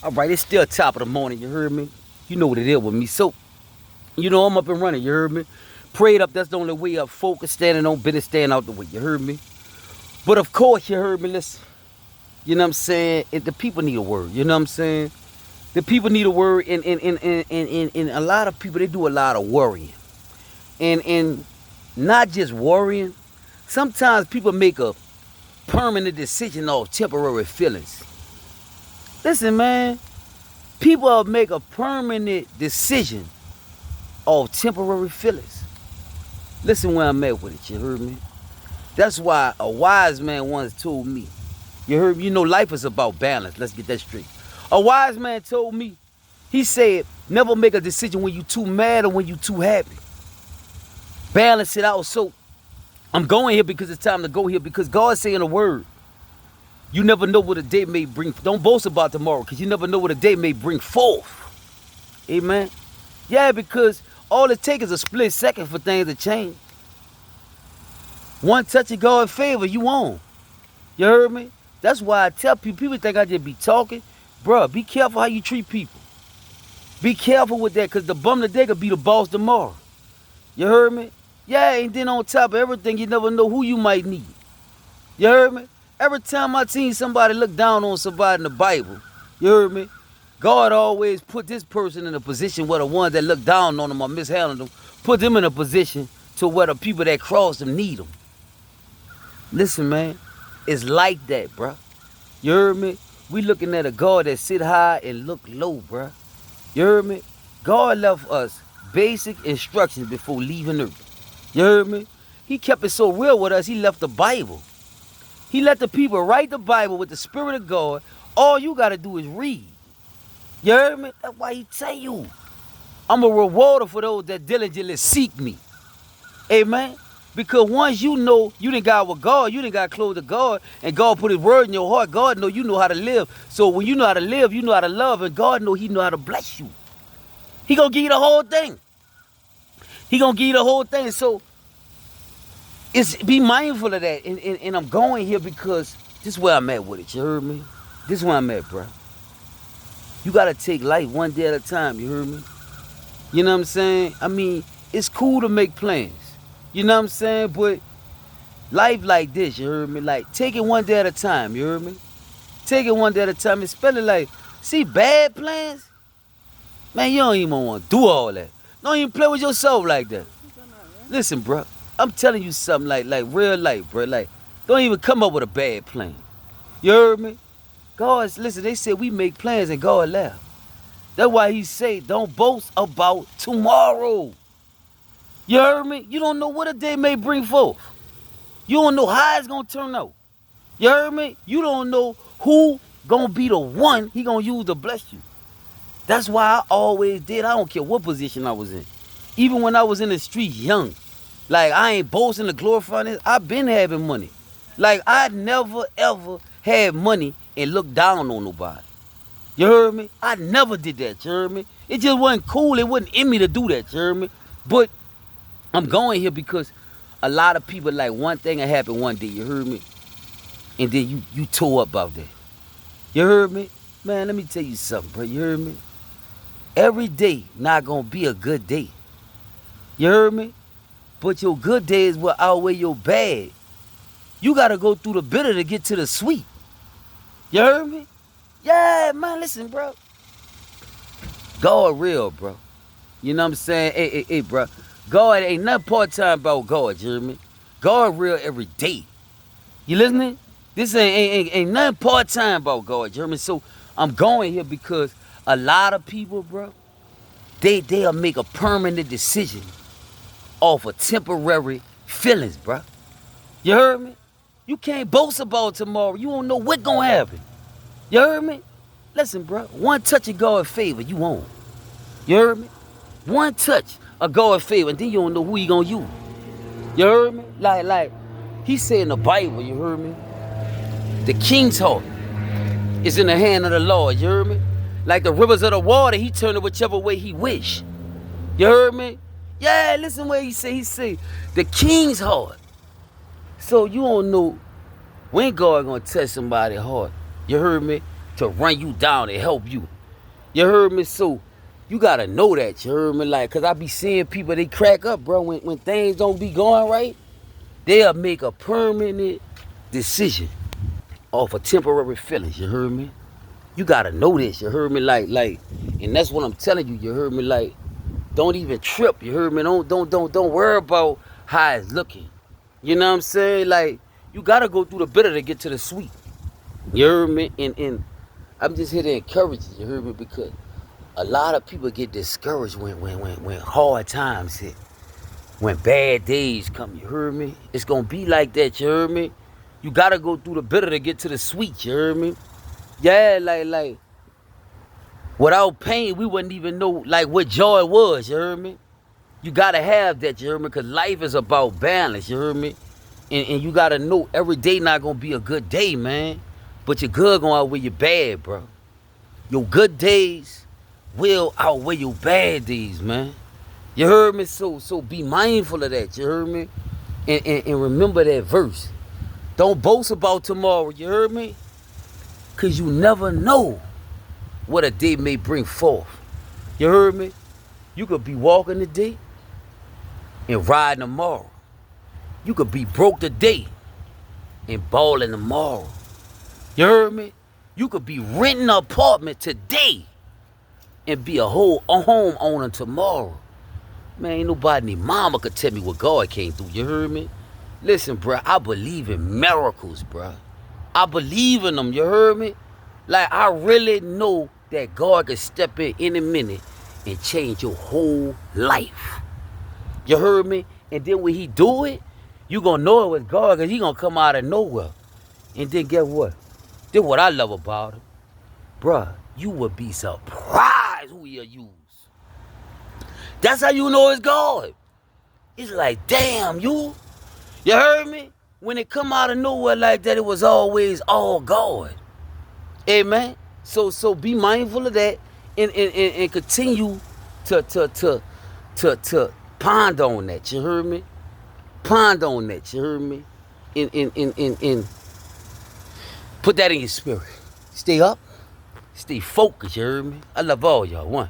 All right, it's still top of the morning, you heard me? You know what it is with me. So, you know I'm up and running, you heard me? Prayed up, that's the only way up. Focus, standing on business, stand out the way, you heard me? But of course, you heard me, listen. You know what I'm saying? The people need a word, you know what I'm saying? The people need a word, and a lot of people, they do a lot of worrying. And not just worrying, sometimes people make a permanent decision off temporary feelings. Listen, man, people make a permanent decision off temporary feelings. Listen where I'm at with it, you heard me? That's why a wise man once told me, you heard me? You know life is about balance. Let's get that straight. A wise man told me, he said, never make a decision when you too mad or when you too happy. Balance it out. So I'm going here because it's time to go here because God's saying a word. You never know what a day may bring. Don't boast about tomorrow because you never know what a day may bring forth. Amen. Yeah, because all it takes is a split second for things to change. One touch of God's favor, you on. You heard me? That's why I tell people think I just be talking. Bruh, be careful how you treat people. Be careful with that because the bum today could be the boss tomorrow. You heard me? Yeah, and then on top of everything, you never know who you might need. You heard me? Every time I seen somebody look down on somebody in the Bible, you heard me? God always put this person in a position where the ones that look down on them or mishandle them, put them in a position to where the people that cross them need them. Listen, man, it's like that, bruh. You heard me? We looking at a God that sit high and look low, bruh. You heard me? God left us basic instructions before leaving earth. You heard me? He kept it so real with us, he left the Bible. He let the people write the Bible with the Spirit of God. All you got to do is read. You heard me? That's why he tell you, I'm a rewarder for those that diligently seek me. Amen? Because once you know you done got with God, you done got close to God, and God put his word in your heart, God know you know how to live. So when you know how to live, you know how to love, and God know he know how to bless you. He gonna give you the whole thing. He gonna give you the whole thing. So be mindful of that. And I'm going here because this is where I'm at with it. You heard me? This is where I'm at, bro. You gotta take life one day at a time. You heard me? You know what I'm saying? I mean, it's cool to make plans. You know what I'm saying? But life like this, you heard me? Like, take it one day at a time. You heard me? Take it one day at a time. Especially like, see, bad plans? Man, you don't even want to do all that. Don't even play with yourself like that. Listen, bro. I'm telling you something like real life, bro. Like, don't even come up with a bad plan. You heard me? Listen, they said we make plans and God laugh. That's why he say, don't boast about tomorrow. You heard me? You don't know what a day may bring forth. You don't know how it's going to turn out. You heard me? You don't know who going to be the one he going to use to bless you. That's why I always did. I don't care what position I was in. Even when I was in the streets young. Like, I ain't boasting to glorify this. I've been having money. Like, I never, ever had money and looked down on nobody. You heard me? I never did that, you heard me? It just wasn't cool. It wasn't in me to do that, you heard me? But I'm going here because a lot of people, like, one thing that happened one day, you heard me? And then you tore up about that. You heard me? Man, let me tell you something, bro. You heard me? Every day not going to be a good day. You heard me? But your good days will outweigh your bad. You got to go through the bitter to get to the sweet. You heard me? Yeah, man, listen, bro. God real, bro. You know what I'm saying? Hey, bro. God ain't nothing part-time about God, you hear me? God real every day. You listening? This ain't nothing part-time about God, you hear me? So I'm going here because a lot of people, bro, they'll make a permanent decision off of temporary feelings, bro. You heard me? You can't boast about tomorrow. You don't know what's gonna happen. You heard me? Listen, bro. One touch of God's favor, you on. You heard me? One touch of God's favor, and then you don't know who he gonna use. You heard me? Like he said in the Bible, you heard me? The king's heart is in the hand of the Lord. You heard me? Like the rivers of the water, he turned it whichever way he wish. You heard me? Yeah, listen what he say. He say, the king's heart. So you don't know when God gonna touch somebody's heart. You heard me? To run you down and help you. You heard me? So you gotta know that, you heard me? Like, cause I be seeing people, they crack up, bro, when things don't be going right. They'll make a permanent decision off of temporary feelings, you heard me? You gotta know this, you heard me? Like, and that's what I'm telling you, you heard me? Like, don't even trip, you heard me? Don't worry about how it's looking. You know what I'm saying? Like, you gotta go through the bitter to get to the sweet. You heard me? And I'm just here to encourage you, you heard me? Because a lot of people get discouraged when hard times hit. When bad days come, you heard me? It's gonna be like that, you heard me? You gotta go through the bitter to get to the sweet, you heard me? Yeah, like, without pain, we wouldn't even know, like, what joy was, you heard me? You gotta have that, you heard me? Because life is about balance, you heard me? And you gotta know every day not gonna be a good day, man. But your good gonna outweigh your bad, bro. Your good days will outweigh your bad days, man. You heard me? So be mindful of that, you heard me? And remember that verse. Don't boast about tomorrow, you heard me? Because you never know what a day may bring forth. You heard me? You could be walking today and riding tomorrow. You could be broke today and balling tomorrow. You heard me? You could be renting an apartment today and be a whole homeowner tomorrow. Man, ain't nobody named mama could tell me what God can't do. You heard me? Listen, bro, I believe in miracles, bro. I believe in them. You heard me? Like, I really know that God can step in any minute and change your whole life. You heard me? And then when he do it, you going to know it was God because he going to come out of nowhere. And then guess what? This what I love about him. Bruh, you would be surprised who he'll use. That's how you know it's God. It's like, damn, you heard me? When it come out of nowhere like that, it was always all God. Amen. So be mindful of that and continue to ponder on that. You heard me? Ponder on that. You heard me? And put that in your spirit. Stay up. Stay focused. You heard me? I love all y'all. One.